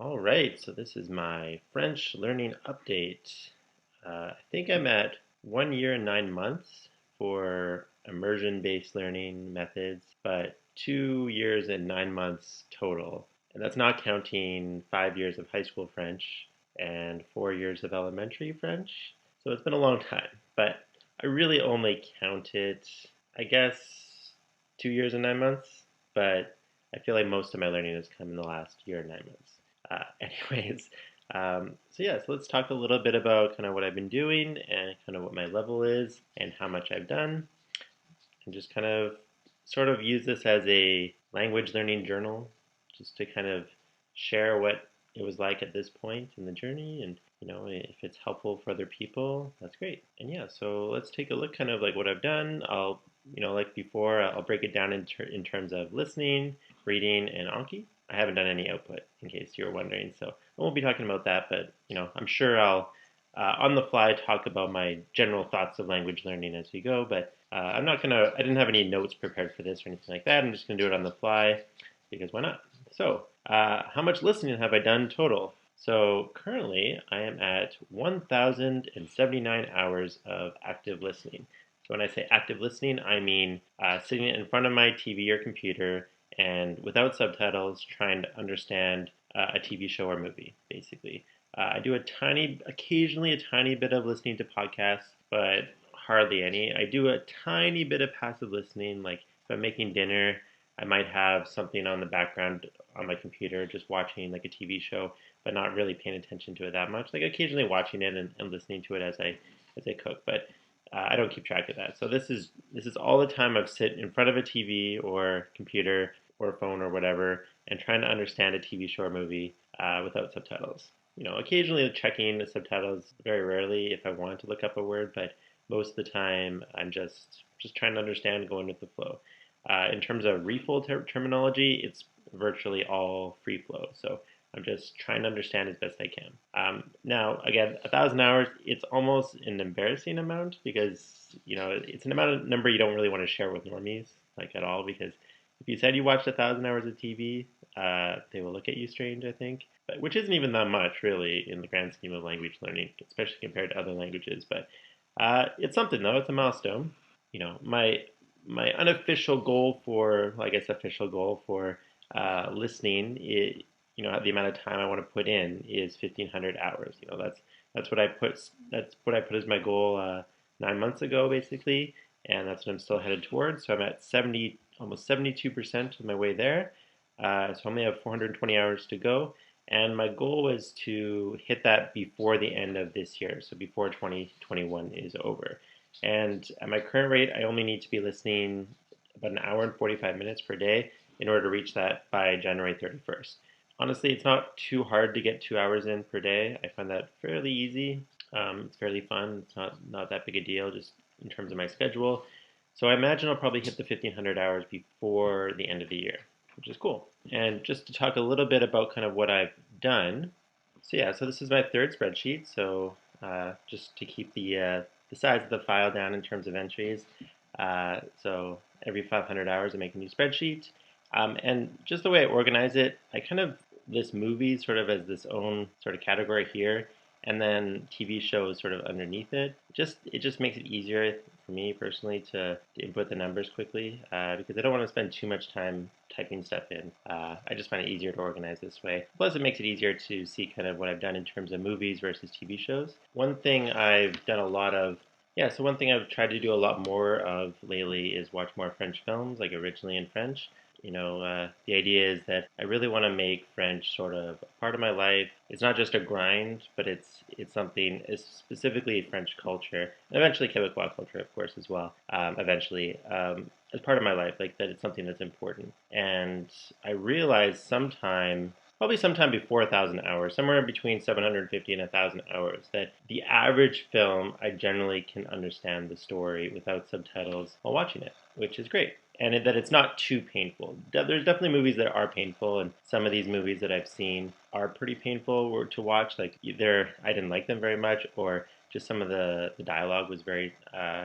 All right, so this is my French learning update. I think I'm at 1 year and 9 months for immersion-based learning methods, but 2 years and 9 months total. And that's not counting 5 years of high school French and 4 years of elementary French. So it's been a long time, but I really only counted, I guess, 2 years and 9 months, but I feel like most of my learning has come in the last year and 9 months. Anyways, so let's talk a little bit about kind of what I've been doing and kind of what my level is and how much I've done, and just kind of sort of use this as a language learning journal, just to kind of share what it was like at this point in the journey, and if it's helpful for other people, that's great. And yeah, so let's take a look kind of like what I've done. I'll, like before, I'll break it down in terms of listening, reading, and Anki. I haven't done any output, in case you're wondering, so I won't be talking about that, but I'm sure I'll on the fly talk about my general thoughts of language learning as we go. But I didn't have any notes prepared for this or anything like that. I'm just gonna do it on the fly because why not? So, how much listening have I done total? So currently I am at 1,079 hours of active listening. So when I say active listening, I mean sitting in front of my TV or computer and without subtitles, trying to understand a TV show or movie, basically. I do occasionally a tiny bit of listening to podcasts, but hardly any. I do a tiny bit of passive listening, like if I'm making dinner, I might have something on the background on my computer, just watching like a TV show, but not really paying attention to it that much. Like occasionally watching it and listening to it as I cook, but I don't keep track of that. So this is all the time I've sit in front of a TV or computer or phone or whatever and trying to understand a TV show or movie without subtitles. Occasionally checking the subtitles, very rarely if I want to look up a word, but most of the time I'm just trying to understand, going with the flow. In terms of refill terminology, it's virtually all free flow. So I'm just trying to understand as best I can. Now, again, 1,000 hours, it's almost an embarrassing amount because, it's an number you don't really want to share with normies, like at all, because if you said you watched 1,000 hours of TV, they will look at you strange, I think. But which isn't even that much, really, in the grand scheme of language learning, especially compared to other languages. But it's something, though. It's a milestone. My unofficial goal for, I guess, official goal for listening, the amount of time I want to put in is 1,500 hours. That's what I put. That's what I put as my goal 9 months ago, basically, and that's what I'm still headed towards. So I'm at almost 72% of my way there. So I only have 420 hours to go, and my goal was to hit that before the end of this year, so before 2021 is over. And at my current rate, I only need to be listening about an hour and 45 minutes per day in order to reach that by January 31st. Honestly, it's not too hard to get 2 hours in per day. I find that fairly easy. It's fairly fun. It's not that big a deal, just in terms of my schedule. So I imagine I'll probably hit the 1,500 hours before the end of the year, which is cool. And just to talk a little bit about kind of what I've done. So yeah, so this is my third spreadsheet. So just to keep the size of the file down in terms of entries. So every 500 hours I make a new spreadsheet. And just the way I organize it, I kind of list movies sort of as this own sort of category here, and then TV shows sort of underneath it. It just makes it easier for me personally to input the numbers quickly because I don't want to spend too much time typing stuff in. I just find it easier to organize this way. Plus, it makes it easier to see kind of what I've done in terms of movies versus TV shows. One thing I've done a lot of so one thing I've tried to do a lot more of lately is watch more French films, like originally in French. The idea is that I really want to make French sort of a part of my life. It's not just a grind, but it's something, it's specifically French culture, and eventually Quebecois culture, of course, as well. Eventually, as part of my life, like that it's something that's important. And I realized probably sometime before 1,000 hours, somewhere between 750 and 1,000 hours, that the average film, I generally can understand the story without subtitles while watching it, which is great. And that it's not too painful. There's definitely movies that are painful, and some of these movies that I've seen are pretty painful to watch. Like either I didn't like them very much, or just some of the dialogue was very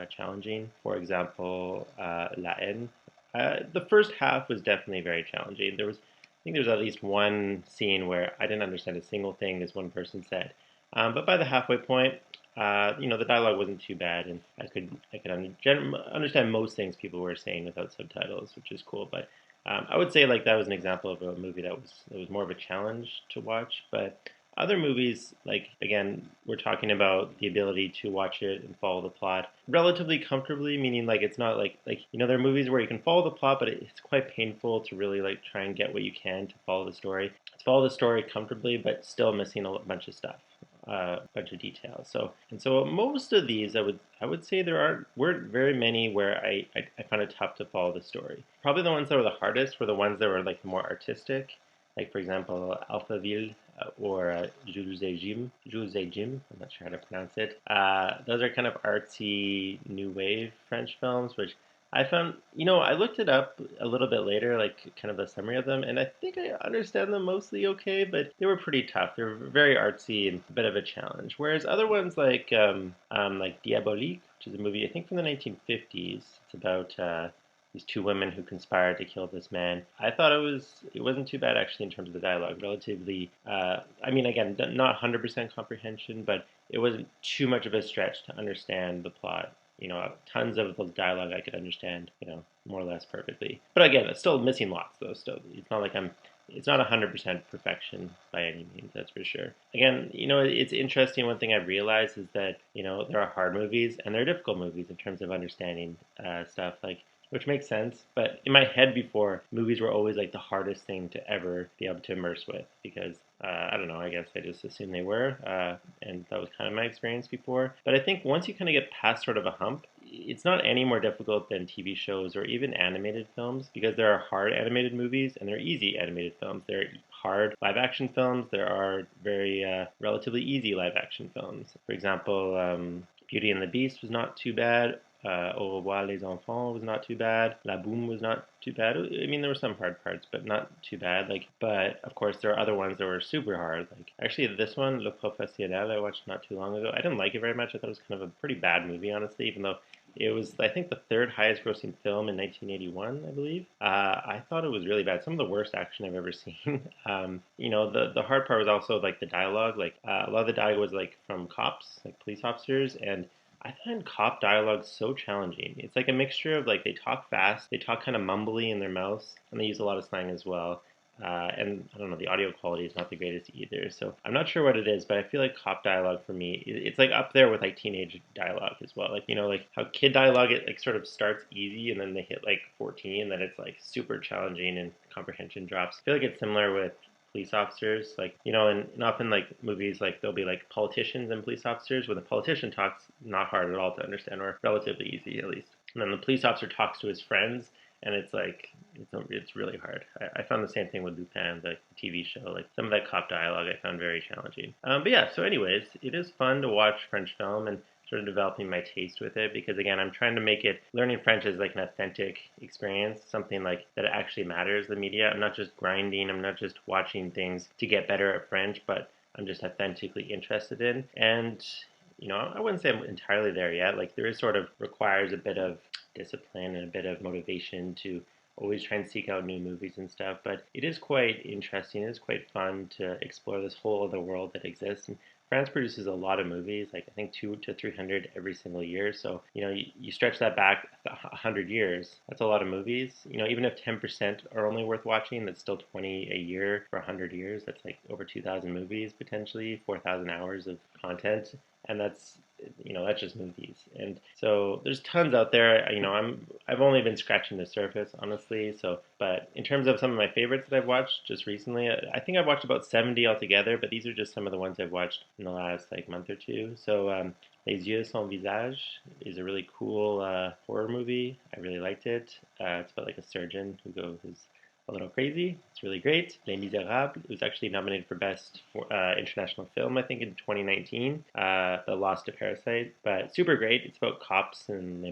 challenging. For example, La Haine. The first half was definitely very challenging. There was think there's at least one scene where I didn't understand a single thing this one person said. But by the halfway point, the dialogue wasn't too bad, and I could understand most things people were saying without subtitles, which is cool. But I would say like that was an example of a movie that was more of a challenge to watch. But other movies, like again, we're talking about the ability to watch it and follow the plot relatively comfortably, meaning like it's not like there are movies where you can follow the plot, but it's quite painful to really like try and get what you can to follow the story. To follow the story comfortably, but still missing a bunch of stuff, a bunch of details. So most of these, I would say weren't very many where I found it tough to follow the story. Probably the ones that were the hardest were the ones that were like more artistic, like for example Alphaville or Jules et Jim. Jules et Jim. I'm not sure how to pronounce it. Those are kind of artsy new wave French films, which I found, I looked it up a little bit later, like kind of a summary of them, and I think I understand them mostly okay, but they were pretty tough. They were very artsy and a bit of a challenge. Whereas other ones like Diabolique, which is a movie I think from the 1950s, it's about these two women who conspired to kill this man. I thought it wasn't too bad actually in terms of the dialogue. Relatively, I mean, again, not 100% comprehension, but it wasn't too much of a stretch to understand the plot. Tons of the dialogue I could understand, more or less perfectly. But again, it's still missing lots though. Still, it's not 100% perfection by any means, that's for sure. Again, it's interesting. One thing I've realized is that, there are hard movies and there are difficult movies in terms of understanding stuff. Like, which makes sense. But in my head before, movies were always like the hardest thing to ever be able to immerse with because I don't know. I guess I just assumed they were, and that was kind of my experience before. But I think once you kind of get past sort of a hump, it's not any more difficult than TV shows or even animated films because there are hard animated movies and there are easy animated films. There are hard live action films. There are very relatively easy live action films. For example, Beauty and the Beast was not too bad. Au revoir les enfants was not too bad. La Boum was not too bad. I mean, there were some hard parts, but not too bad. But of course, there are other ones that were super hard. Like, actually, this one, Le Professionnel, I watched not too long ago. I didn't like it very much. I thought it was kind of a pretty bad movie, honestly, even though it was, I think, the third highest grossing film in 1981, I believe. I thought it was really bad. Some of the worst action I've ever seen. The hard part was also like the dialogue. Like a lot of the dialogue was like from cops, like police officers, and I find cop dialogue so challenging. It's like a mixture of like they talk fast, they talk kind of mumbly in their mouths, and they use a lot of slang as well. And I don't know, the audio quality is not the greatest either. So I'm not sure what it is, but I feel like cop dialogue for me, it's like up there with like teenage dialogue as well. Like, like how kid dialogue, it like sort of starts easy and then they hit like 14, and then it's like super challenging and comprehension drops. I feel like it's similar with police officers, like and often like movies, like there'll be like politicians and police officers. When the politician talks, not hard at all to understand, or relatively easy at least. And then the police officer talks to his friends, and it's like it's really hard. I found the same thing with Lupin, the TV show. Like some of that cop dialogue, I found very challenging. But yeah, so anyways, it is fun to watch French film and sort of developing my taste with it because again I'm trying to make it learning French is like an authentic experience, something like that actually matters, the media. I'm not just grinding, I'm not just watching things to get better at French, but I'm just authentically interested in. And I wouldn't say I'm entirely there yet. Like there is sort of requires a bit of discipline and a bit of motivation to always try and seek out new movies and stuff. But it is quite interesting. It is quite fun to explore this whole other world that exists. And France produces a lot of movies, like I think 200 to 300 every single year. So you stretch that back 100 years. That's a lot of movies. Even if 10% are only worth watching, that's still 20 a year for 100 years. That's like over 2,000 movies potentially, 4,000 hours of content, and that's just movies. And so there's tons out there. I've only been scratching the surface, honestly. So, but in terms of some of my favorites that I've watched just recently, I think I've watched about 70 altogether. But these are just some of the ones I've watched in the last like month or two. So, Les Yeux Sans Visage is a really cool horror movie. I really liked it. It's about like a surgeon who's a little crazy. It's really great. Les Miserables. It was actually nominated for Best International Film, I think, in 2019. The lost to Parasite, but super great. It's about cops in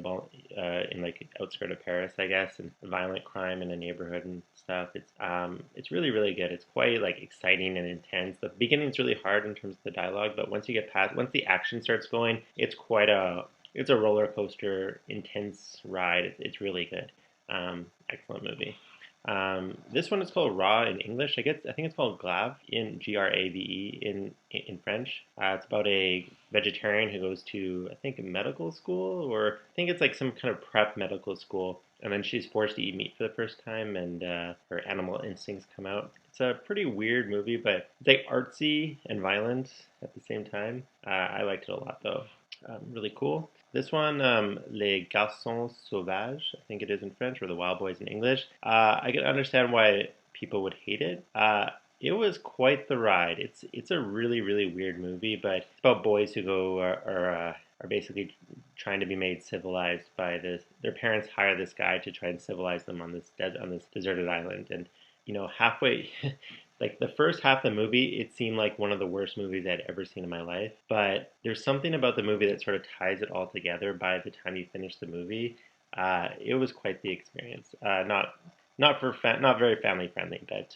like outskirt of Paris, I guess, and violent crime in a neighborhood and stuff. It's really really good. It's quite like exciting and intense. The beginning's really hard in terms of the dialogue, but once the action starts going, it's a roller coaster, intense ride. It's really good. Excellent movie. This one is called Raw in English. I think it's called Glave in Grave in French. It's about a vegetarian who goes to, I think, medical school, or I think it's like some kind of prep medical school, and then she's forced to eat meat for the first time, and her animal instincts come out. It's a pretty weird movie, but it's like artsy and violent at the same time. I liked it a lot, though. Really cool. This one, Les Garçons Sauvages, I think it is in French, or The Wild Boys in English. I can understand why people would hate it. It was quite the ride. It's a really really weird movie, but it's about boys who are basically trying to be made civilized by this. Their parents hire this guy to try and civilize them on this deserted island, and halfway. Like the first half of the movie, it seemed like one of the worst movies I'd ever seen in my life. But there's something about the movie that sort of ties it all together by the time you finish the movie. It was quite the experience. Not very family friendly, but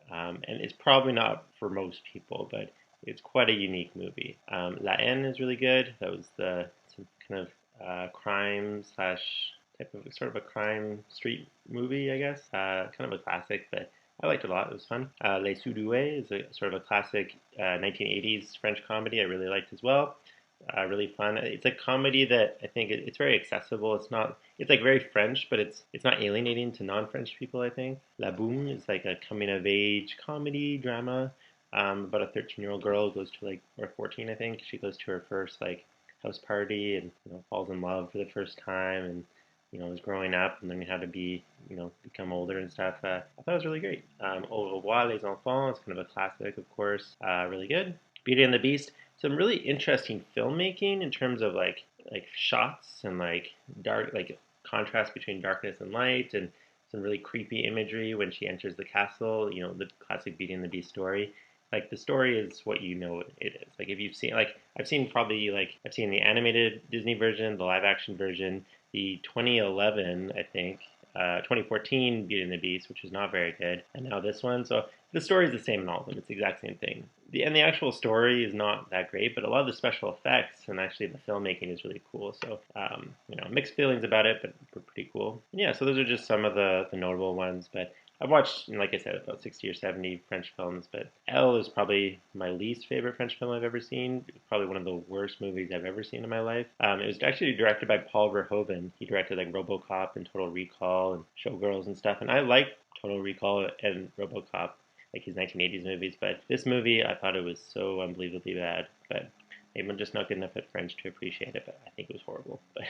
and it's probably not for most people, but it's quite a unique movie. La Haine is really good. That was some kind of crime slash type of sort of a crime street movie, I guess. Kind of a classic, but I liked it a lot. It was fun. Les Sudoués is a sort of a classic 1980s French comedy I really liked as well. Really fun. It's a comedy that I think it's very accessible. It's like very French, but it's not alienating to non-French people, I think. La Boum is like a coming of age comedy drama about a 13-year-old girl who goes to like, or 14, I think. She goes to her first like house party and falls in love for the first time, and is growing up and learning how to become older and stuff. I thought it was really great. Au revoir les enfants, it's kind of a classic, of course. Really good. Beauty and the Beast, some really interesting filmmaking in terms of like shots and like dark, like contrast between darkness and light, and some really creepy imagery when she enters the castle. The classic Beauty and the Beast story. Like the story is what it is. Like if you've seen, like I've seen the animated Disney version, the live action version, the 2011, I think, 2014 Beauty and the Beast, which was not very good, and now this one. So the story is the same in all of them. It's the exact same thing. The actual story is not that great, but a lot of the special effects and actually the filmmaking is really cool. So mixed feelings about it, but pretty cool. And yeah, so those are just some of the notable ones, but I've watched, like I said, about 60 or 70 French films, but Elle is probably my least favorite French film I've ever seen. It's probably one of the worst movies I've ever seen in my life. It was actually directed by Paul Verhoeven. He directed like RoboCop and Total Recall and Showgirls and stuff, and I like Total Recall and RoboCop, like his 1980s movies, but this movie, I thought it was so unbelievably bad, but maybe I'm just not good enough at French to appreciate it, but I think it was horrible. But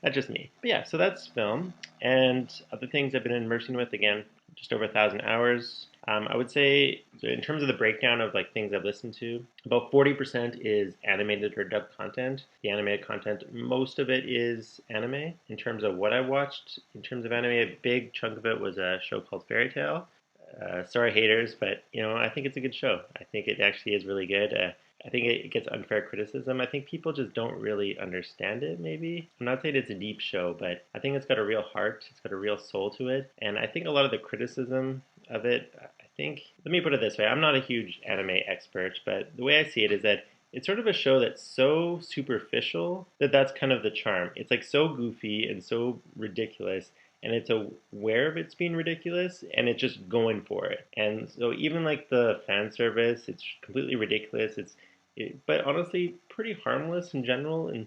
that's just me. But yeah, so that's film. And other things I've been immersing with, again, just over 1,000 hours. I would say, so in terms of the breakdown of like things I've listened to, about 40% is animated or dubbed content. The animated content, most of it is anime. In terms of what I watched, in terms of anime, a big chunk of it was a show called Fairy Tale. Sorry, haters, but I think it's a good show. I think it actually is really good. I think it gets unfair criticism. I think people just don't really understand it, maybe. I'm not saying it's a deep show, but I think it's got a real heart. It's got a real soul to it. And I think a lot of the criticism of it, let me put it this way. I'm not a huge anime expert, but the way I see it is that it's sort of a show that's so superficial that that's kind of the charm. It's like so goofy and so ridiculous, and it's aware of it's being ridiculous, and it's just going for it. And so even like the fan service, it's completely ridiculous. But honestly, pretty harmless in general. And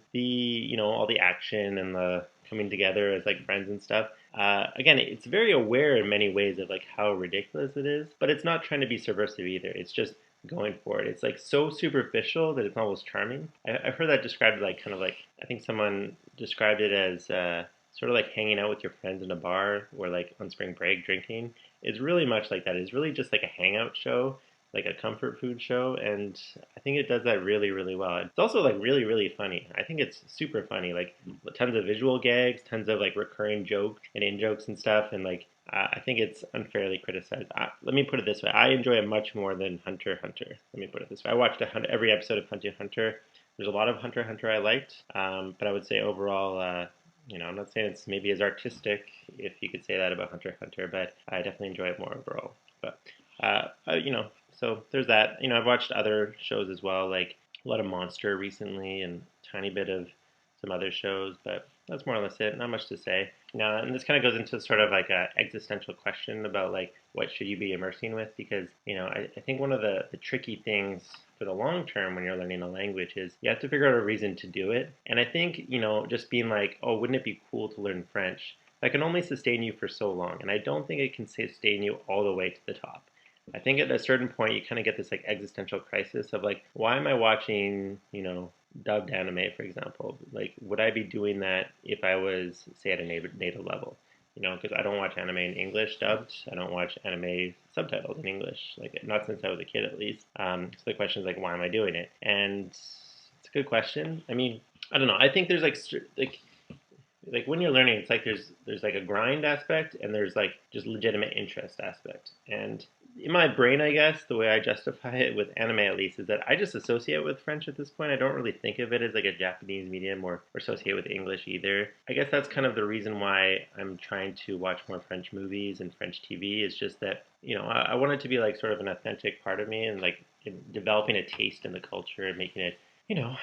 all the action and the coming together as like friends and stuff. Again, it's very aware in many ways of like how ridiculous it is, but it's not trying to be subversive either. It's just going for it. It's like so superficial that it's almost charming. I've heard that described like kind of like, I think someone described it as sort of like hanging out with your friends in a bar or like on spring break drinking. It's really much like that. It's really just like a hangout show, like a comfort food show, and I think it does that really, really well. It's also like really, really funny. I think it's super funny, like tons of visual gags, tons of like recurring jokes and in jokes and stuff, and like I think it's unfairly criticized. Let me put it this way: I enjoy it much more than Hunter x Hunter. Let me put it this way: I watched every episode of Hunter x Hunter. There's a lot of Hunter x Hunter I liked, but I would say overall, I'm not saying it's maybe as artistic, if you could say that about Hunter x Hunter, but I definitely enjoy it more overall. But so there's that. I've watched other shows as well, like a lot of Monster recently and a tiny bit of some other shows, but that's more or less it. Not much to say. Now, and this kind of goes into sort of like a existential question about like what should you be immersing with? Because I think one of the tricky things for the long term when you're learning a language is you have to figure out a reason to do it. And I think just being like, oh, wouldn't it be cool to learn French? That can only sustain you for so long, and I don't think it can sustain you all the way to the top. I think at a certain point you kind of get this like existential crisis of like, why am I watching, dubbed anime, for example? Like, would I be doing that if I was, say, at a native level? Because I don't watch anime in English dubbed. I don't watch anime subtitled in English, like not since I was a kid at least. So the question is like, why am I doing it? And it's a good question. I mean, I don't know. I think there's like when you're learning, it's like there's like a grind aspect and there's like just legitimate interest aspect. And in my brain, I guess the way I justify it with anime at least is that I just associate with French at this point. I don't really think of it as like a Japanese medium or associate with English either. I guess that's kind of the reason why I'm trying to watch more French movies and French TV. Is just that I want it to be like sort of an authentic part of me and like developing a taste in the culture and making it you know,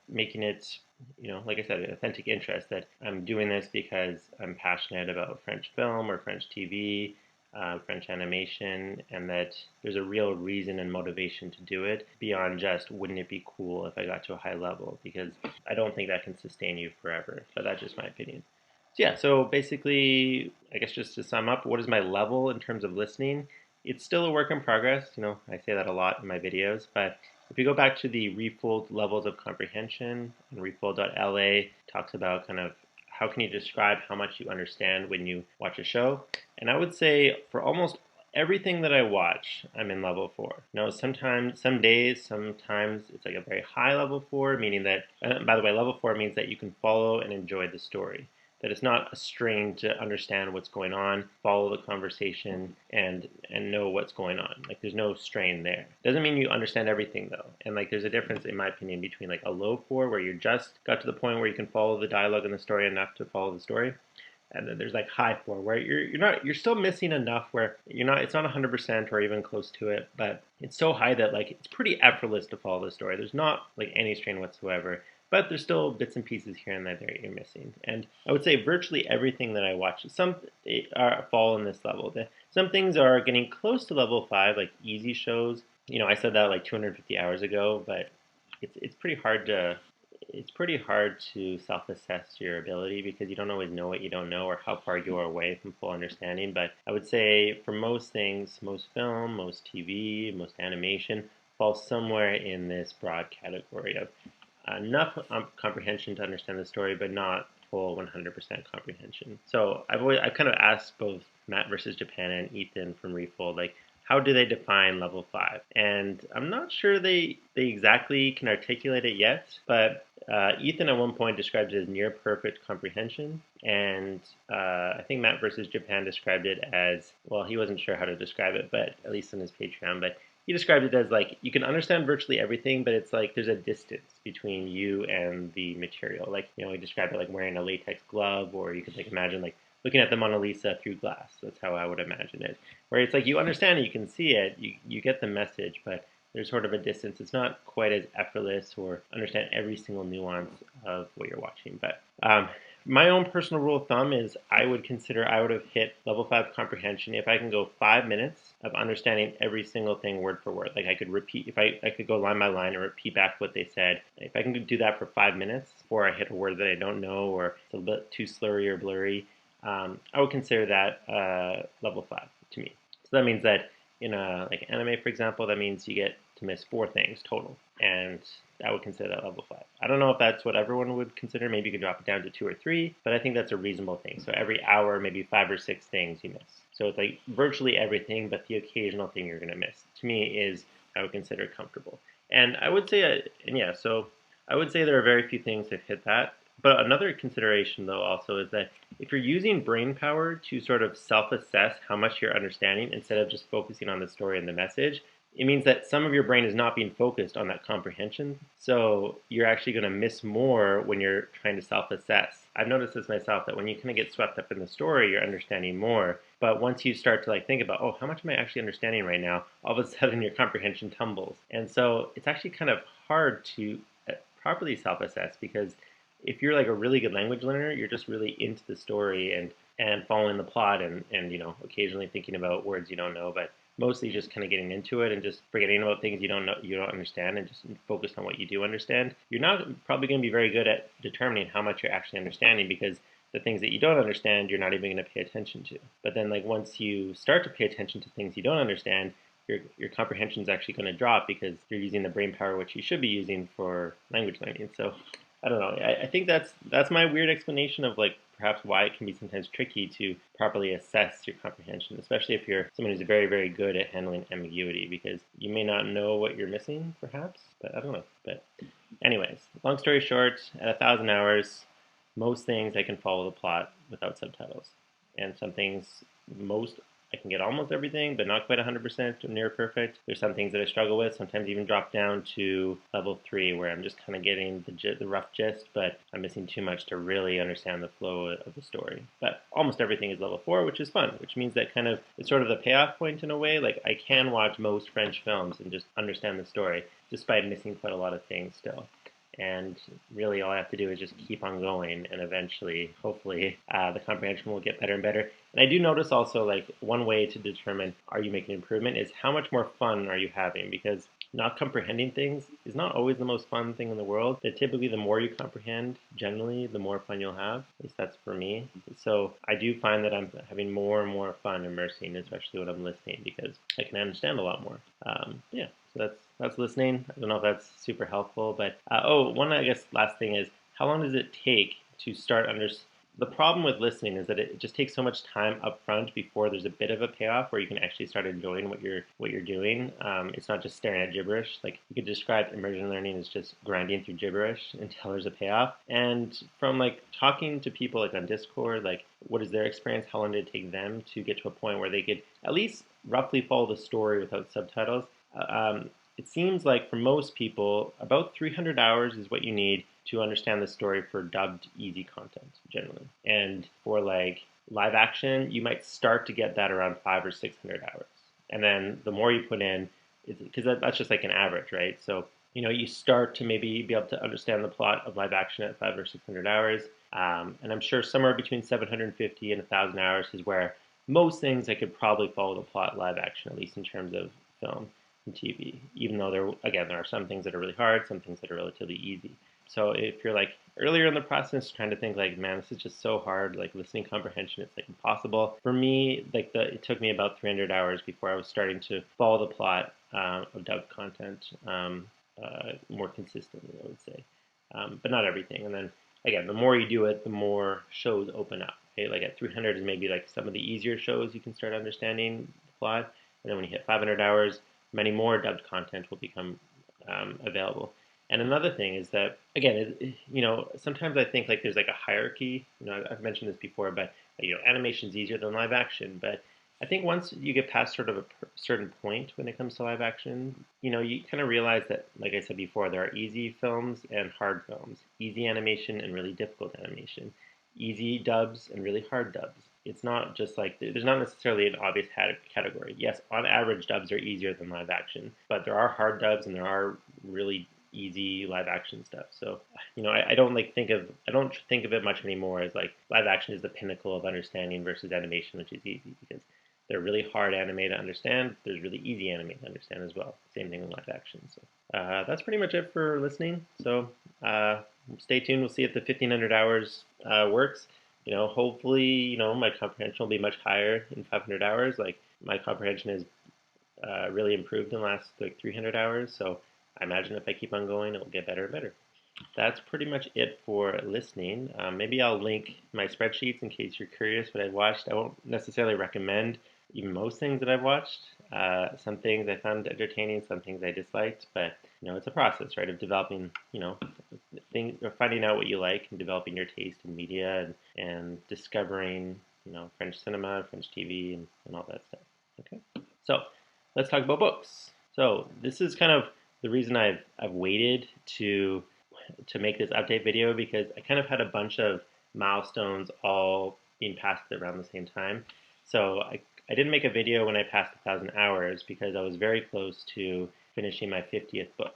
making it, like I said, an authentic interest that I'm doing this because I'm passionate about French film or French TV, French animation, and that there's a real reason and motivation to do it beyond just wouldn't it be cool if I got to a high level, because I don't think that can sustain you forever. But that's just my opinion. So yeah, so basically, I guess just to sum up, what is my level in terms of listening? It's still a work in progress. I say that a lot in my videos, but if you go back to the Refold levels of comprehension, and refold.la talks about kind of how can you describe how much you understand when you watch a show. And I would say for almost everything that I watch, I'm in level 4. Sometimes, some days, sometimes it's like a very high level 4, meaning that, by the way, level 4 means that you can follow and enjoy the story. That it's not a strain to understand what's going on, follow the conversation, and know what's going on. Like there's no strain there. Doesn't mean you understand everything though. And like there's a difference in my opinion between like a low 4 where you just got to the point where you can follow the dialogue and the story enough to follow the story. And then there's like high 4 where you're still missing enough where it's not 100% or even close to it, but it's so high that like it's pretty effortless to follow the story. There's not like any strain whatsoever. But there's still bits and pieces here and there that you're missing. And I would say virtually everything that I watch, some fall in this level. Some things are getting close to level 5, like easy shows. I said that like 250 hours ago, but it's pretty hard to self-assess your ability because you don't always know what you don't know or how far you are away from full understanding. But I would say for most things, most film, most TV, most animation falls somewhere in this broad category of enough comprehension to understand the story, but not full 100% comprehension. So I've kind of asked both Matt versus Japan and Ethan from Refold, like, how do they define level 5? And I'm not sure they exactly can articulate it yet, but Ethan at one point described it as near perfect comprehension, and I think Matt versus Japan described it as, well, he wasn't sure how to describe it, but at least in his Patreon, but he described it as like you can understand virtually everything, but it's like there's a distance between you and the material. Like he described it like wearing a latex glove, or you could like imagine like looking at the Mona Lisa through glass. That's how I would imagine it. Where it's like you understand it, you can see it, you get the message, but there's sort of a distance. It's not quite as effortless or understand every single nuance of what you're watching. But my own personal rule of thumb is I would have hit level 5 comprehension if I can go 5 minutes of understanding every single thing word for word. Like I could repeat, if I could go line by line and repeat back what they said. If I can do that for 5 minutes before I hit a word that I don't know or it's a bit too slurry or blurry, I would consider that level 5 to me. So that means that in like anime, for example, that means you get to miss 4 things total, and I would consider that level 5. I don't know if that's what everyone would consider. Maybe you could drop it down to 2 or 3, but I think that's a reasonable thing. So every hour, maybe 5 or 6 things you miss. So it's like virtually everything, but the occasional thing you're going to miss. To me, is I would consider comfortable. And I would say, so I would say there are very few things that hit that. But another consideration, though, also is that if you're using brain power to sort of self-assess how much you're understanding instead of just focusing on the story and the message, it means that some of your brain is not being focused on that comprehension. So you're actually going to miss more when you're trying to self-assess. I've noticed this myself, that when you kind of get swept up in the story, you're understanding more. But once you start to like think about, oh, how much am I actually understanding right now? All of a sudden your comprehension tumbles. And so it's actually kind of hard to properly self-assess because if you're like a really good language learner, you're just really into the story and following the plot and occasionally thinking about words you don't know, but mostly just kind of getting into it and just forgetting about things you don't understand and just focus on what you do understand. You're not probably going to be very good at determining how much you're actually understanding, because the things that you don't understand, you're not even going to pay attention to. But then, like, once you start to pay attention to things you don't understand, your comprehension is actually going to drop because you're using the brain power which you should be using for language learning. So I don't know. I think that's my weird explanation of like perhaps why it can be sometimes tricky to properly assess your comprehension, especially if you're someone who's very, very good at handling ambiguity, because you may not know what you're missing, perhaps, but I don't know. But anyways, long story short, at 1,000 hours, most things I can follow the plot without subtitles, and some things most I can get almost everything, but not quite 100% or near perfect. There's some things that I struggle with, sometimes even drop down to level 3, where I'm just kind of getting the rough gist, but I'm missing too much to really understand the flow of the story. But almost everything is level 4, which is fun, which means that kind of it's sort of the payoff point in a way. Like, I can watch most French films and just understand the story, despite missing quite a lot of things still. And really, all I have to do is just keep on going, and eventually, hopefully, the comprehension will get better and better. And I do notice also, like, one way to determine are you making improvement is how much more fun are you having, because not comprehending things is not always the most fun thing in the world. But typically, the more you comprehend, generally, the more fun you'll have. At least that's for me. So I do find that I'm having more and more fun immersing, especially when I'm listening, because I can understand a lot more. Yeah, so that's listening. I don't know if that's super helpful, but one I guess last thing is, how long does it take to start understanding? The problem with listening is that it just takes so much time up front before there's a bit of a payoff where you can actually start enjoying what you're doing. It's not just staring at gibberish. Like, you could describe immersion learning as just grinding through gibberish until there's a payoff. And from like talking to people like on Discord, like, what is their experience? How long did it take them to get to a point where they could at least roughly follow the story without subtitles? It seems like for most people, about 300 hours is what you need to understand the story for dubbed easy content, generally. And for like live action, you might start to get that around 500 or 600 hours. And then the more you put in, because that's just like an average, right? So, you start to maybe be able to understand the plot of live action at 500 or 600 hours. And I'm sure somewhere between 750 and 1,000 hours is where most things I could probably follow the plot live action, at least in terms of film and TV, even though there are some things that are really hard, some things that are relatively easy. So if you're like earlier in the process trying to think like, man, this is just so hard, like listening comprehension, it's like impossible. For me, like it took me about 300 hours before I was starting to follow the plot of dubbed content more consistently, I would say. But not everything. And then again, the more you do it, the more shows open up. Okay? Like at 300 is maybe like some of the easier shows you can start understanding the plot. And then when you hit 500 hours, many more dubbed content will become available. And another thing is that, again, sometimes I think like there's like a hierarchy. I've mentioned this before, but animation is easier than live action. But I think once you get past sort of a certain point when it comes to live action, you kind of realize that, like I said before, there are easy films and hard films, easy animation and really difficult animation, easy dubs and really hard dubs. It's not just like there's not necessarily an obvious category. Yes, on average, dubs are easier than live action, but there are hard dubs and there are really easy live action stuff. So, I don't think of it much anymore as like live action is the pinnacle of understanding versus animation, which is easy, because they're really hard anime to understand. There's really easy anime to understand as well. Same thing with live action. So that's pretty much it for listening. So stay tuned. We'll see if the 1,500 hours works. Hopefully, my comprehension will be much higher in 500 hours. Like, my comprehension is really improved in the last like 300 hours. So I imagine if I keep on going, it will get better and better. That's pretty much it for listening. Maybe I'll link my spreadsheets in case you're curious what I watched. I won't necessarily recommend even most things that I've watched. Some things I found entertaining, some things I disliked, but it's a process, right, of developing, things, or finding out what you like and developing your taste in media and discovering, French cinema, French TV, and all that stuff. Okay, so let's talk about books. So this is kind of the reason I've waited to make this update video, because I kind of had a bunch of milestones all being passed around the same time. So I didn't make a video when I passed 1,000 hours because I was very close to finishing my 50th book.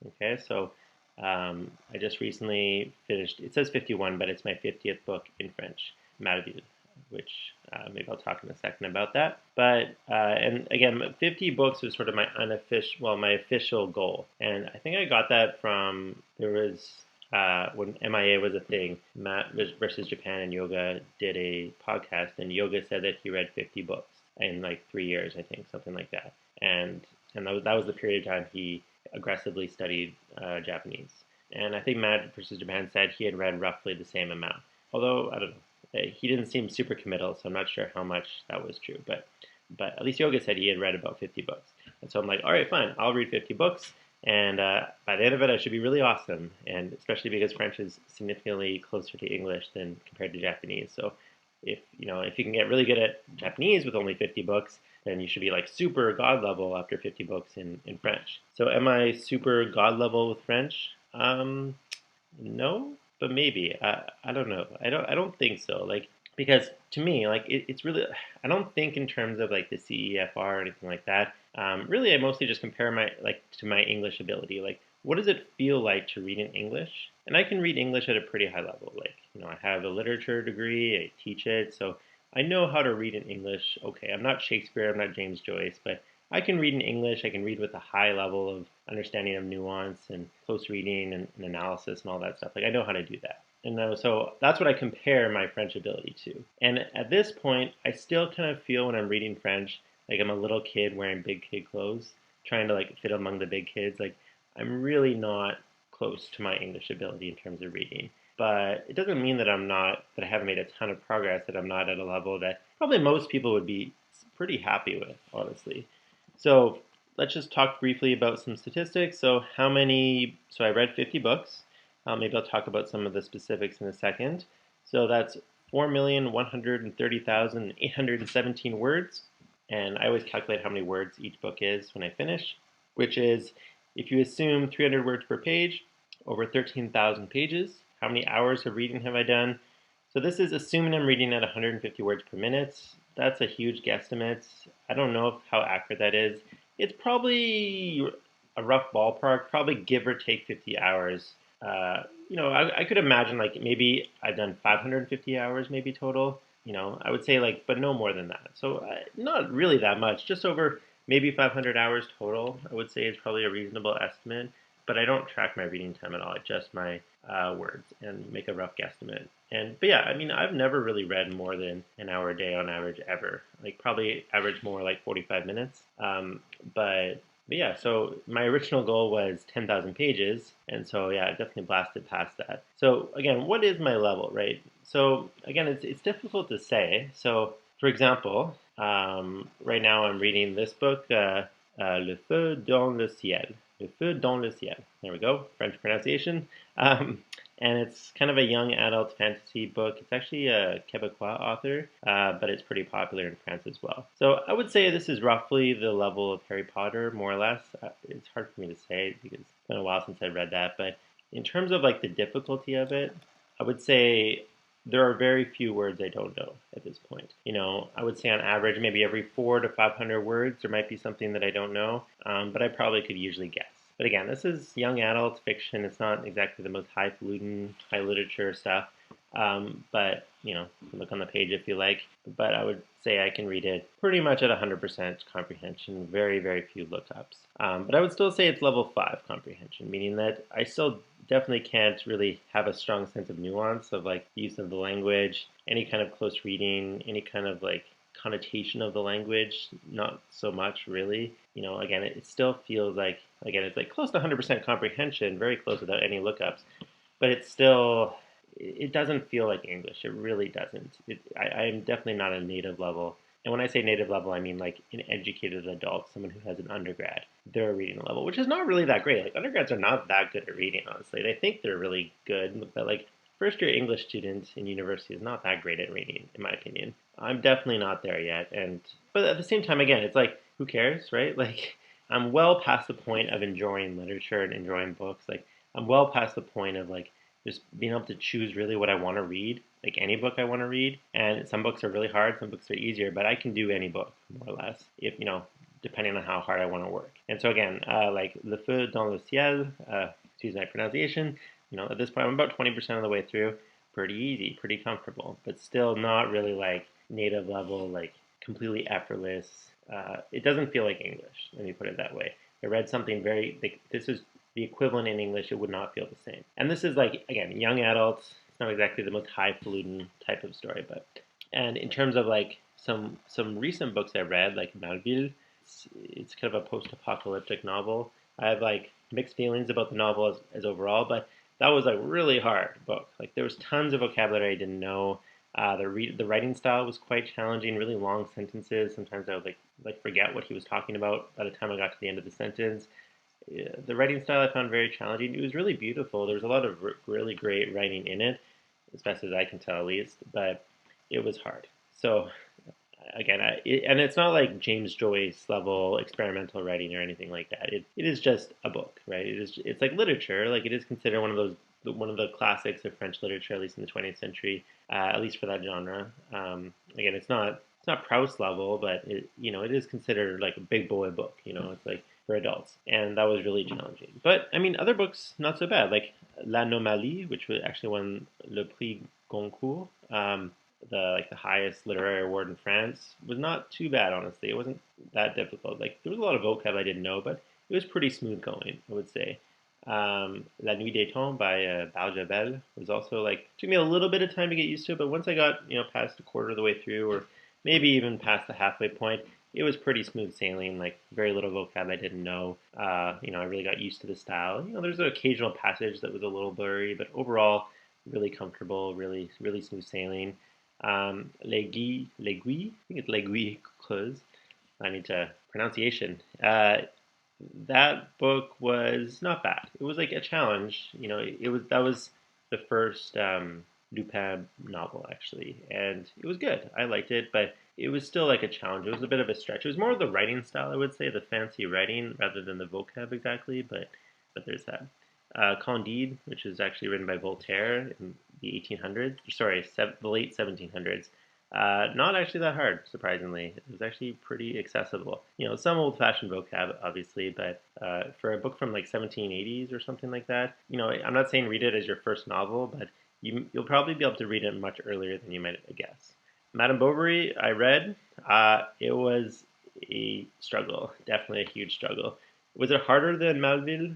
Okay, so I just recently finished, it says 51, but it's my 50th book in French, Malville, which maybe I'll talk in a second about that. But, and again, 50 books was sort of my unofficial, well, my official goal. And I think I got that from, there was, when MIA was a thing, Matt versus Japan and Yoga did a podcast, and Yoga said that he read 50 books in like 3 years, I think, something like that. And that was the period of time he aggressively studied Japanese. And I think Matt versus Japan said he had read roughly the same amount. Although, I don't know, he didn't seem super committal, so I'm not sure how much that was true. But at least Yoga said he had read about 50 books. And so I'm like, all right, fine, I'll read 50 books. And by the end of it, I should be really awesome. And especially because French is significantly closer to English than compared to Japanese. So if you can get really good at Japanese with only 50 books, then you should be like super god level after 50 books in French. So am I super god level with French? No, but maybe. I don't know. I don't think so. Like, because to me, like it's really, I don't think in terms of like the CEFR or anything like that. Really, I mostly just compare my like to my English ability. Like, what does it feel like to read in English? And I can read English at a pretty high level. Like, I have a literature degree, I teach it, so I know how to read in English. Okay, I'm not Shakespeare, I'm not James Joyce, but I can read in English. I can read with a high level of understanding of nuance and close reading and analysis and all that stuff. Like, I know how to do that. And so that's what I compare my French ability to. And at this point, I still kind of feel when I'm reading French like I'm a little kid wearing big kid clothes, trying to like fit among the big kids. Like, I'm really not close to my English ability in terms of reading. But it doesn't mean that that I haven't made a ton of progress, that I'm not at a level that probably most people would be pretty happy with, honestly. So let's just talk briefly about some statistics. So I read 50 books. Maybe I'll talk about some of the specifics in a second. So that's 4,130,817 words. And I always calculate how many words each book is when I finish, which is, if you assume 300 words per page, over 13,000 pages. How many hours of reading have I done? So this is assuming I'm reading at 150 words per minute. That's a huge guesstimate. I don't know how accurate that is. It's probably a rough ballpark, probably give or take 50 hours. I could imagine like maybe I've done 550 hours maybe total. I would say like, but no more than that. So not really that much, just over maybe 500 hours total. I would say is probably a reasonable estimate. But I don't track my reading time at all. I just my words and make a rough guesstimate. But yeah, I mean, I've never really read more than an hour a day on average ever. Like probably average more like 45 minutes. But yeah, so my original goal was 10,000 pages, and so yeah, I definitely blasted past that. So again, what is my level, right? So again, it's difficult to say. So for example, right now I'm reading this book, Le Feu dans le Ciel. Le Feu dans le Ciel. There we go, French pronunciation. And it's kind of a young adult fantasy book. It's actually a Quebecois author, but it's pretty popular in France as well. So I would say this is roughly the level of Harry Potter, more or less. It's hard for me to say because it's been a while since I read that. But in terms of like the difficulty of it, I would say there are very few words I don't know at this point. I would say on average, maybe every 400 to 500 words, there might be something that I don't know, but I probably could usually guess. But again, this is young adult fiction. It's not exactly the most highfalutin, high literature stuff. But, look on the page if you like. But I would say I can read it pretty much at 100% comprehension, very, very few lookups. But I would still say it's level 5 comprehension, meaning that I still definitely can't really have a strong sense of nuance of like the use of the language, any kind of close reading, any kind of like connotation of the language, not so much really. Again, it still feels like, again, it's like close to 100% comprehension, very close without any lookups, but it doesn't feel like English. It really doesn't. I'm definitely not a native level. And when I say native level, I mean like an educated adult, someone who has an undergrad. Their reading level, which is not really that great. Like undergrads are not that good at reading, honestly. They think they're really good, but like first year English student in university is not that great at reading, in my opinion. I'm definitely not there yet. But at the same time, again, it's like, who cares, right? Like, I'm well past the point of enjoying literature and enjoying books. Like, I'm well past the point of like just being able to choose really what I want to read, like any book I want to read. And some books are really hard, some books are easier, but I can do any book more or less depending on how hard I want to work. And so again, like Le Feu dans le Ciel, excuse my pronunciation. At this point, I'm about 20% of the way through. Pretty easy, pretty comfortable, but still not really like native level, like completely effortless. It doesn't feel like English. Let me put it that way. I read something very like this is the equivalent in English. It would not feel the same. And this is like again, young adults. It's not exactly the most highfalutin type of story, but and in terms of like some recent books I read, like Malville, it's kind of a post-apocalyptic novel. I have like mixed feelings about the novel as overall, but that was a really hard book. Like there was tons of vocabulary I didn't know. The writing style was quite challenging, really long sentences. Sometimes I would like forget what he was talking about by the time I got to the end of the sentence. Yeah, the writing style I found very challenging. It was really beautiful. There was a lot of really great writing in it, as best as I can tell, at least. But it was hard. So again, and it's not like James Joyce level experimental writing or anything like that. It is just a book, right? It's like literature. Like it is considered one of the classics of French literature, at least in the 20th century, at least for that genre. Again, it's not Proust level, but it is considered like a big boy book. It's like for adults, and that was really challenging. But I mean, other books not so bad, like L'Anomalie, which actually won Le Prix Goncourt. The highest literary award in France was not too bad, honestly. It wasn't that difficult. Like there was a lot of vocab I didn't know, but it was pretty smooth going, I would say. La Nuit des Temps by Barjavel was also like took me a little bit of time to get used to it, but once I got past a quarter of the way through, or maybe even past the halfway point, it was pretty smooth sailing. Like very little vocab I didn't know. I really got used to the style. There's an occasional passage that was a little blurry, but overall really comfortable, really smooth sailing. L'aiguille, I think it's l'aiguille creuse. I need to pronunciation. That book was not bad. It was like a challenge. That was the first Lupin novel actually, and it was good. I liked it, but it was still like a challenge. It was a bit of a stretch. It was more of the writing style, I would say, the fancy writing rather than the vocab exactly. But there's that. Candide, which is actually written by Voltaire in the 1800s. Sorry, the late 1700s. Not actually that hard, surprisingly. It was actually pretty accessible. Some old-fashioned vocab, obviously, but for a book from like 1780s or something like that, I'm not saying read it as your first novel, but you'll probably be able to read it much earlier than you might guess. Madame Bovary, I read. It was a struggle, definitely a huge struggle. Was it harder than Melville?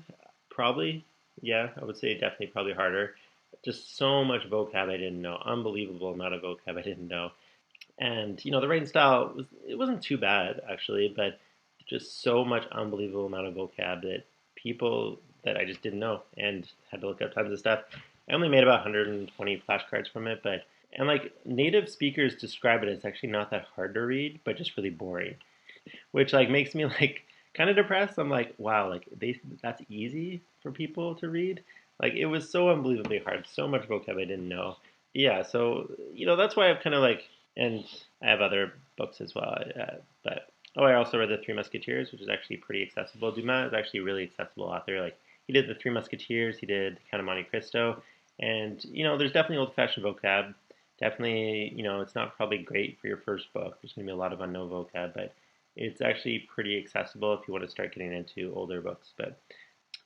Probably. Yeah, I would say definitely probably harder. Just so much vocab I didn't know. Unbelievable amount of vocab I didn't know. And the writing style wasn't too bad actually, but just so much unbelievable amount of vocab that people that I just didn't know and had to look up tons of stuff. I only made about 120 flashcards from it, but and like native speakers describe it as actually not that hard to read, but just really boring, which like makes me like kind of depressed. I'm like, wow, like that's easy for people to read. Like it was so unbelievably hard, so much vocab I didn't know. Yeah, so that's why I've kind of like, and I have other books as well. But I also read the Three Musketeers, which is actually pretty accessible. Dumas is actually a really accessible author. Like he did the Three Musketeers, he did Count of Monte Cristo, and there's definitely old-fashioned vocab. Definitely, it's not probably great for your first book. There's going to be a lot of unknown vocab, but it's actually pretty accessible if you want to start getting into older books. But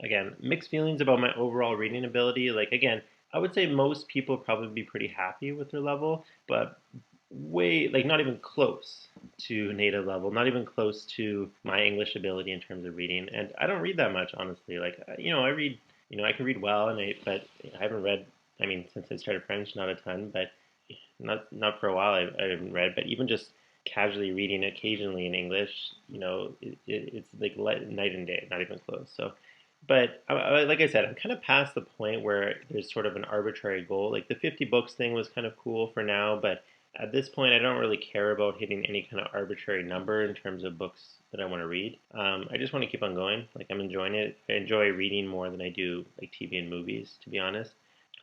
again, mixed feelings about my overall reading ability. Like again, I would say most people probably be pretty happy with their level, but way like not even close to native level, not even close to my English ability in terms of reading. And I don't read that much, honestly. Like I read, I can read well, but I haven't read. I mean, since I started French, not a ton, but not for a while. I haven't read, but even just casually reading occasionally in English, it's like night and day, not even close. So, but like I said, I'm kind of past the point where there's sort of an arbitrary goal. Like the 50 books thing was kind of cool for now, but at this point, I don't really care about hitting any kind of arbitrary number in terms of books that I want to read. I just want to keep on going. Like I'm enjoying it. I enjoy reading more than I do like TV and movies, to be honest.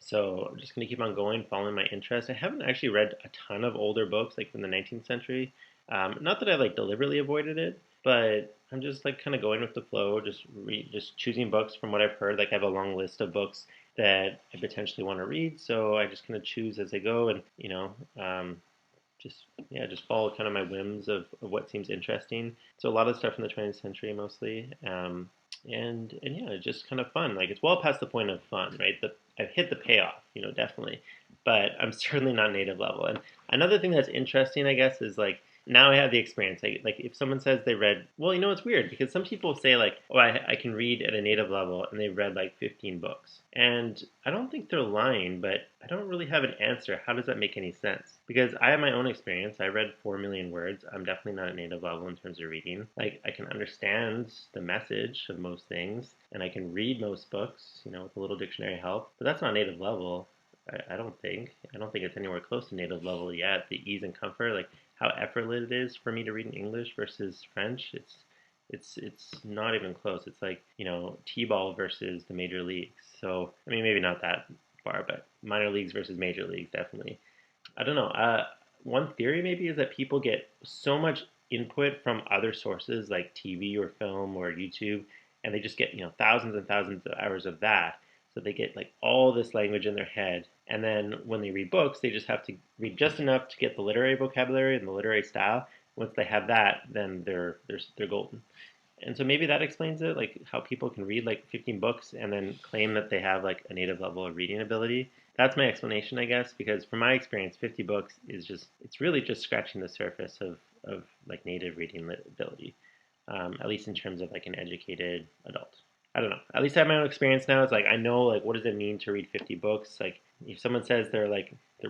So I'm just going to keep on going, following my interest. I haven't actually read a ton of older books, like from the 19th century. Not that I like deliberately avoided it, but I'm just like kind of going with the flow, just choosing books from what I've heard. Like I have a long list of books that I potentially want to read, so I just kind of choose as I go, and just follow kind of my whims of what seems interesting. So a lot of stuff from the 20th century mostly. And yeah, it's just kind of fun. Like it's well past the point of fun, right? I've hit the payoff, definitely, but I'm certainly not native level. And another thing that's interesting, I guess, is like now I have the experience. Like if someone says they read, well, it's weird because some people say like, oh, I can read at a native level, and they've read like 15 books, and I don't think they're lying, but I don't really have an answer. How does that make any sense? Because I have my own experience. I read 4 million words. I'm definitely not at native level in terms of reading. Like I can understand the message of most things, and I can read most books, with a little dictionary help. But that's not native level. I don't think. I don't think it's anywhere close to native level yet. The ease and comfort, like how effortless it is for me to read in English versus French, it's not even close. It's like t-ball versus the major leagues. So I mean, maybe not that far, but minor leagues versus major leagues definitely. I don't know. One theory maybe is that people get so much input from other sources like TV or film or YouTube, and they just get thousands and thousands of hours of that. So they get like all this language in their head, and then when they read books, they just have to read just enough to get the literary vocabulary and the literary style. Once they have that, then they're golden. And so maybe that explains it, like how people can read like 15 books and then claim that they have like a native level of reading ability. That's my explanation, I guess, because from my experience, 50 books is it's really just scratching the surface of like native reading ability, at least in terms of like an educated adult. I don't know. At least I have my own experience now. It's like I know like what does it mean to read 50 books? Like if someone says they're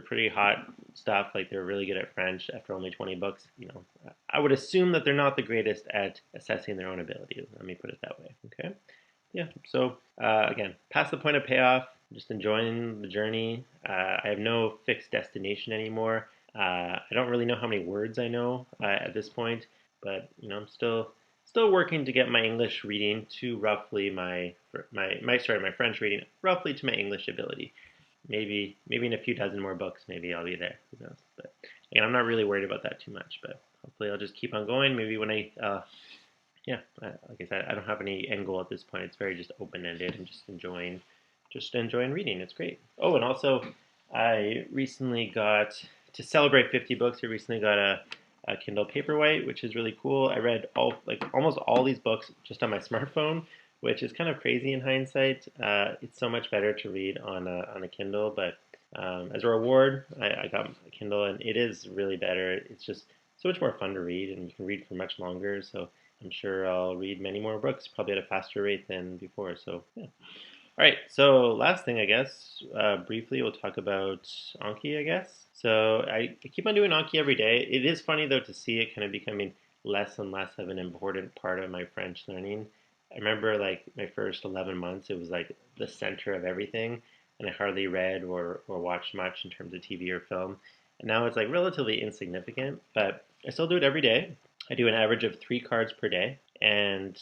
pretty hot stuff, like they're really good at French after only 20 books, I would assume that they're not the greatest at assessing their own ability. Let me put it that way. Okay. Yeah. So again, past the point of payoff, just enjoying the journey. I have no fixed destination anymore. I don't really know how many words I know at this point, but I'm still working to get my English reading to roughly my French reading roughly to my English ability. Maybe in a few dozen more books, maybe I'll be there. Who knows? But again, I'm not really worried about that too much. But hopefully, I'll just keep on going. Maybe when yeah, like I said, I don't have any end goal at this point. It's very just open ended. I'm just enjoying reading. It's great. Oh, and also, I recently got to celebrate 50 books. I recently got a Kindle Paperwhite, which is really cool. I read almost all these books just on my smartphone, which is kind of crazy in hindsight. It's so much better to read on a Kindle, but as a reward, I got a Kindle, and it is really better. It's just so much more fun to read, and you can read for much longer. So I'm sure I'll read many more books, probably at a faster rate than before. So yeah. All right, so last thing, I guess, briefly, we'll talk about Anki, I guess. So I keep on doing Anki every day. It is funny, though, to see it kind of becoming less and less of an important part of my French learning. I remember, like, my first 11 months, it was like the center of everything, and I hardly read or watched much in terms of TV or film. And now it's, like, relatively insignificant, but I still do it every day. I do an average of 3 cards per day, and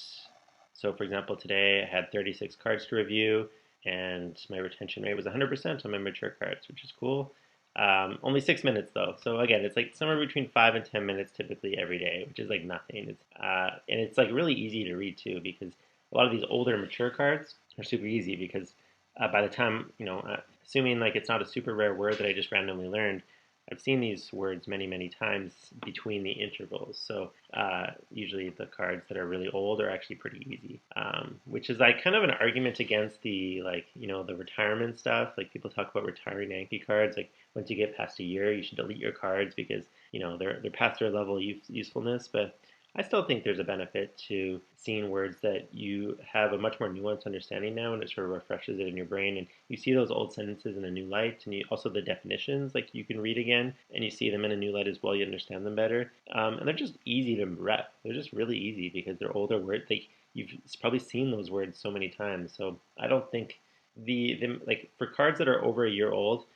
so, for example, today I had 36 cards to review, and my retention rate was 100% on my mature cards, which is cool. Only 6 minutes though, so again, it's like somewhere between 5 and 10 minutes typically every day, which is like nothing. And it's like really easy to read too because a lot of these older mature cards are super easy because by the time assuming like it's not a super rare word that I just randomly learned, I've seen these words many, many times between the intervals. So usually the cards that are really old are actually pretty easy, which is like kind of an argument against the the retirement stuff. Like people talk about retiring Anki cards. Like once you get past a year, you should delete your cards because they're past their level of usefulness. But I still think there's a benefit to seeing words that you have a much more nuanced understanding now, and it sort of refreshes it in your brain. And you see those old sentences in a new light, and also the definitions, like you can read again, and you see them in a new light as well. You understand them better, and they're just easy to rep. They're just really easy because they're older words. You've probably seen those words so many times. So I don't think like for cards that are over a year old,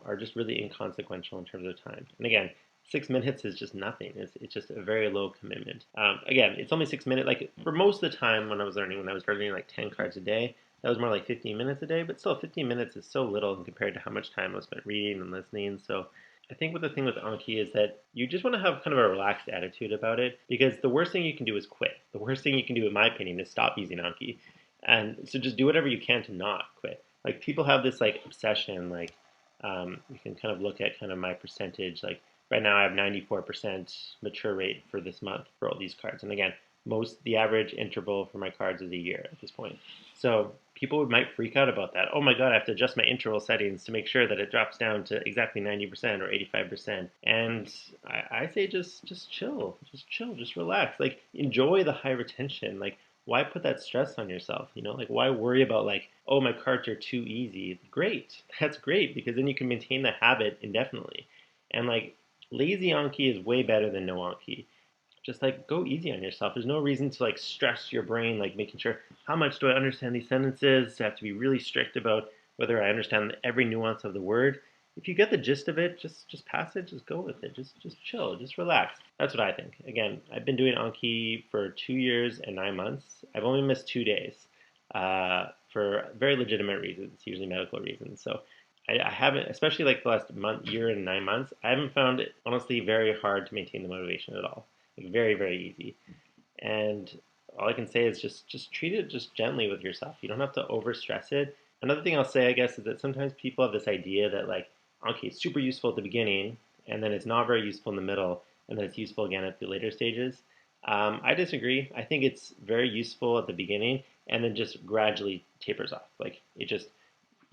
are just really inconsequential in terms of time. And again, 6 minutes is just nothing. It's just a very low commitment. Again, it's only 6 minutes. Like for most of the time when I was learning like 10 cards a day, that was more like 15 minutes a day. But still, 15 minutes is so little compared to how much time I spent reading and listening. So I think what the thing with Anki is that you just want to have kind of a relaxed attitude about it because the worst thing you can do is quit. The worst thing you can do, in my opinion, is stop using Anki. And so just do whatever you can to not quit. Like people have this like obsession, like you can kind of look at kind of my percentage. Like right now I have 94% mature rate for this month for all these cards. And again, the average interval for my cards is a year at this point. So people might freak out about that. Oh my God, I have to adjust my interval settings to make sure that it drops down to exactly 90% or 85%. And I say just chill, just relax. Like enjoy the high retention. Like why put that stress on yourself? Like why worry about like, oh, my cards are too easy. Great. That's great because then you can maintain the habit indefinitely. And like lazy Anki is way better than no Anki. Just like go easy on yourself. There's no reason to like stress your brain, like making sure how much do I understand these sentences. I have to be really strict about whether I understand every nuance of the word. If you get the gist of it, just pass it, just go with it, just chill, just relax. That's what I think. Again, I've been doing Anki for 2 years and 9 months. I've only missed 2 days for very legitimate reasons, usually medical reasons. So I haven't, especially like the last year and 9 months, I haven't found it honestly very hard to maintain the motivation at all. Like very, very easy. And all I can say is just treat it just gently with yourself. You don't have to overstress it. Another thing I'll say, I guess, is that sometimes people have this idea that like, okay, it's super useful at the beginning, and then it's not very useful in the middle, and then it's useful again at the later stages. I disagree. I think it's very useful at the beginning, and then just gradually tapers off. Like it just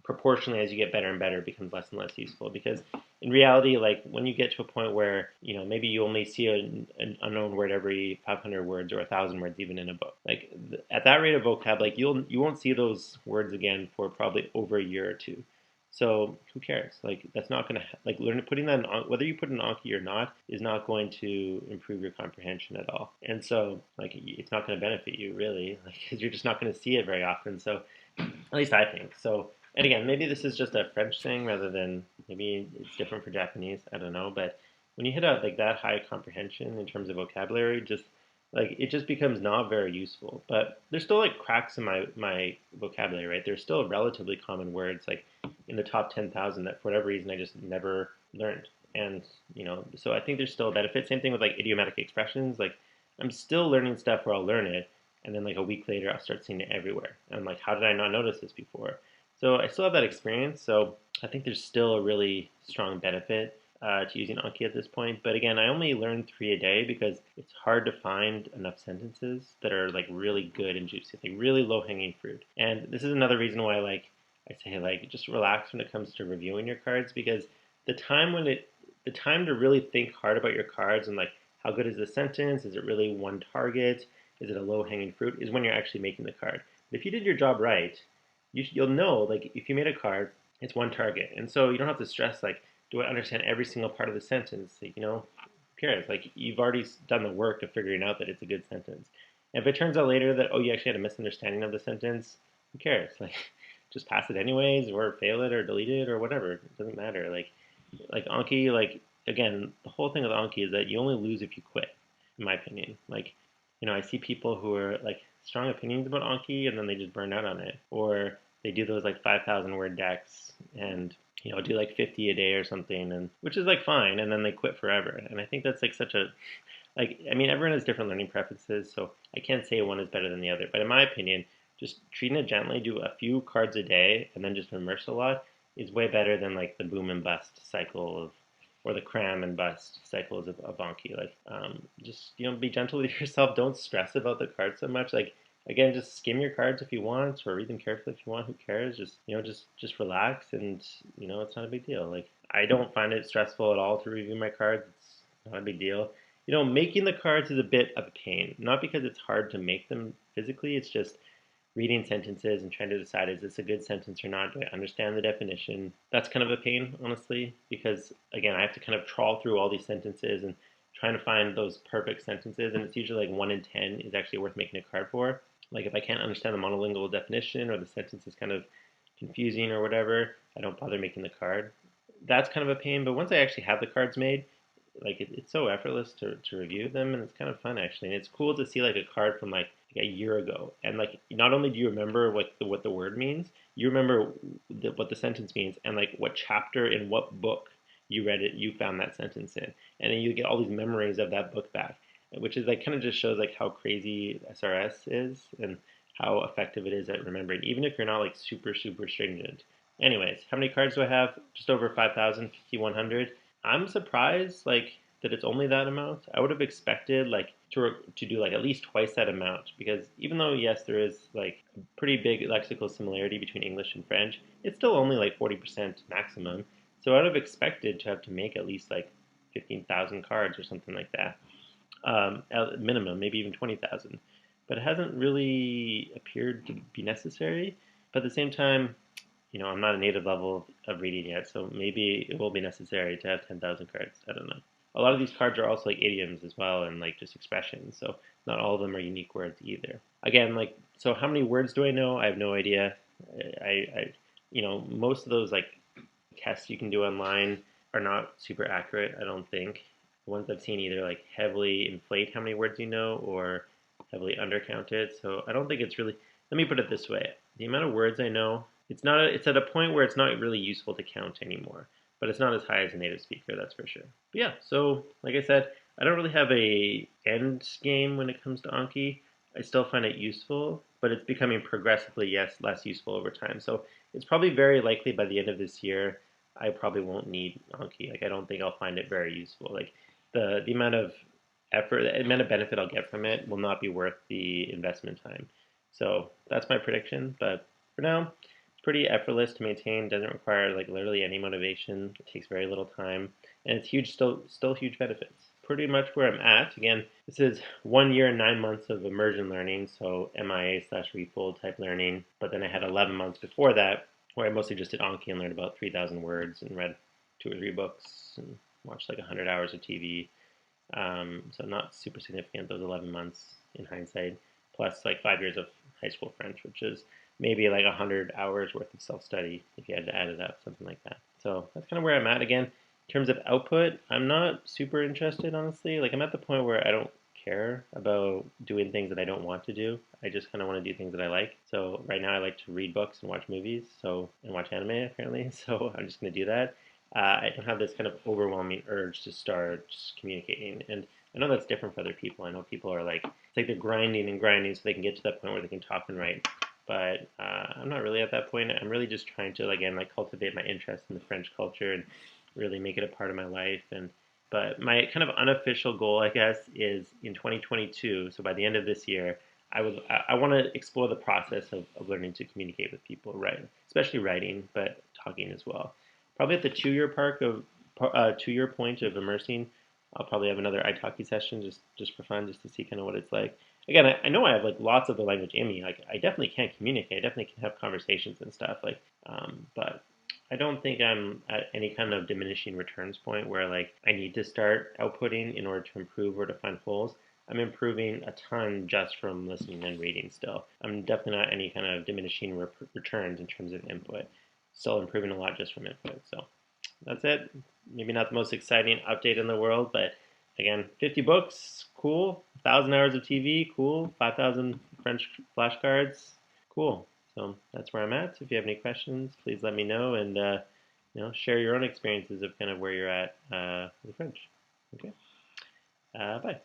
proportionally as you get better and better it becomes less and less useful because in reality like when you get to a point where maybe you only see an unknown word every 500 words or 1,000 words even in a book like at that rate of vocab like you won't see those words again for probably over a year or two. So who cares? Like that's not going to like putting that on whether you put an Anki or not is not going to improve your comprehension at all. And so like it's not going to benefit you really like because you're just not going to see it very often. So at least I think. So, and again, maybe this is just a French thing rather than maybe it's different for Japanese. I don't know. But when you hit a like that high comprehension in terms of vocabulary, just like it just becomes not very useful. But there's still like cracks in my vocabulary, right? There's still relatively common words like in the top 10,000 that for whatever reason I just never learned. And so I think there's still a benefit. Same thing with like idiomatic expressions. Like I'm still learning stuff where I'll learn it, and then like a week later I'll start seeing it everywhere. And I'm like, how did I not notice this before? So I still have that experience. So I think there's still a really strong benefit to using Anki at this point. But again, I only learn 3 a day because it's hard to find enough sentences that are like really good and juicy, like really low hanging fruit. And this is another reason why like I say like just relax when it comes to reviewing your cards because the time when the time to really think hard about your cards and like how good is the sentence? Is it really one target? Is it a low hanging fruit? Is when you're actually making the card. But if you did your job right, you'll know like if you made a card, it's one target, and so you don't have to stress like, do I understand every single part of the sentence? Like, who cares? Like you've already done the work of figuring out that it's a good sentence. And if it turns out later that you actually had a misunderstanding of the sentence, who cares? Like just pass it anyways, or fail it, or delete it, or whatever. It doesn't matter. Like Anki, like again, the whole thing with Anki is that you only lose if you quit, in my opinion. Like I see people who are like strong opinions about Anki and then they just burn out on it, or they do those like 5,000 word decks and do like 50 a day or something, and which is like fine, and then they quit forever. And I think that's like such a like I mean everyone has different learning preferences, so I can't say one is better than the other. But in my opinion, just treating it gently, do a few cards a day, and then just immerse a lot is way better than like the boom and bust cycle of or the cram and bust cycles of Anki. Like, just be gentle with yourself. Don't stress about the cards so much. Like, again, just skim your cards if you want, or read them carefully if you want. Who cares? Just just relax, and it's not a big deal. Like, I don't find it stressful at all to review my cards. It's not a big deal. Making the cards is a bit of a pain. Not because it's hard to make them physically. It's just reading sentences and trying to decide, is this a good sentence or not? Do I understand the definition? That's kind of a pain, honestly, because again, I have to kind of trawl through all these sentences and trying to find those perfect sentences. And it's usually like 1 in 10 is actually worth making a card for. Like if I can't understand the monolingual definition or the sentence is kind of confusing or whatever, I don't bother making the card. That's kind of a pain. But once I actually have the cards made, like it's so effortless to review them, and it's kind of fun actually, and it's cool to see like a card from like a year ago, and like not only do you remember what the word means, you remember what the sentence means, and like what chapter in what book you found that sentence in, and then you get all these memories of that book back, which is like kind of just shows like how crazy SRS is and how effective it is at remembering, even if you're not like super super stringent. Anyways, how many cards do I have? Just over 5,000, 5,100. I'm surprised like that it's only that amount. I would have expected like to do like at least twice that amount, because even though yes there is like a pretty big lexical similarity between English and French, it's still only like 40% maximum. So I'd have expected to have to make at least like 15,000 cards or something like that, at minimum, maybe even 20,000. But it hasn't really appeared to be necessary. But at the same time, I'm not a native level of reading yet, so maybe it will be necessary to have 10,000 cards. I don't know. A lot of these cards are also like idioms as well and like just expressions, so not all of them are unique words either. Again, like, so how many words do I know? I have no idea. Most of those like tests you can do online are not super accurate, I don't think. The ones I've seen either like heavily inflate how many words you know or heavily undercount it. So I don't think it's really, let me put it this way. The amount of words I know, it's at a point where it's not really useful to count anymore, but it's not as high as a native speaker, that's for sure. But yeah, so like I said, I don't really have a end game when it comes to Anki. I still find it useful, but it's becoming progressively, yes, less useful over time. So it's probably very likely by the end of this year, I probably won't need Anki. Like I don't think I'll find it very useful. Like the amount of effort, the amount of benefit I'll get from it will not be worth the investment time. So that's my prediction. But for now, it's pretty effortless to maintain. Doesn't require like literally any motivation. It takes very little time, and it's huge. Still huge benefits. Pretty much where I'm at. Again, this is 1 year and 9 months of immersion learning, so MIA/refold type learning. But then I had 11 months before that where I mostly just did Anki and learned about 3,000 words and read 2 or 3 books and watched like 100 hours of TV. So not super significant, those 11 months in hindsight, plus like 5 years of high school French, which is maybe like 100 hours worth of self-study if you had to add it up, something like that. So that's kind of where I'm at. Again, in terms of output, I'm not super interested, honestly. Like I'm at the point where I don't care about doing things that I don't want to do. I just kind of want to do things that I like. So right now I like to read books and watch movies, and watch anime apparently. So I'm just going to do that. I don't have this kind of overwhelming urge to start communicating. And I know that's different for other people. I know people are like, it's like they're grinding and grinding so they can get to that point where they can talk and write. But I'm not really at that point. I'm really just trying to, again, like cultivate my interest in the French culture and really make it a part of my life. But my kind of unofficial goal, I guess, is in 2022. So by the end of this year, I want to explore the process of learning to communicate with people, right? Especially writing, but talking as well. Probably at the 2 year point of immersing, I'll probably have another italki session just for fun, just to see kind of what it's like. Again, I know I have like lots of the language in me. Like I definitely can communicate. I definitely can have conversations and stuff. But I don't think I'm at any kind of diminishing returns point where like I need to start outputting in order to improve or to find holes. I'm improving a ton just from listening and reading still. I'm definitely not any kind of diminishing returns in terms of input. Still improving a lot just from input. So that's it. Maybe not the most exciting update in the world, but again, 50 books, cool. 1,000 hours of TV, cool. 5,000 French flashcards, cool. So that's where I'm at. So if you have any questions, please let me know and share your own experiences of kind of where you're at with French. Okay. Bye.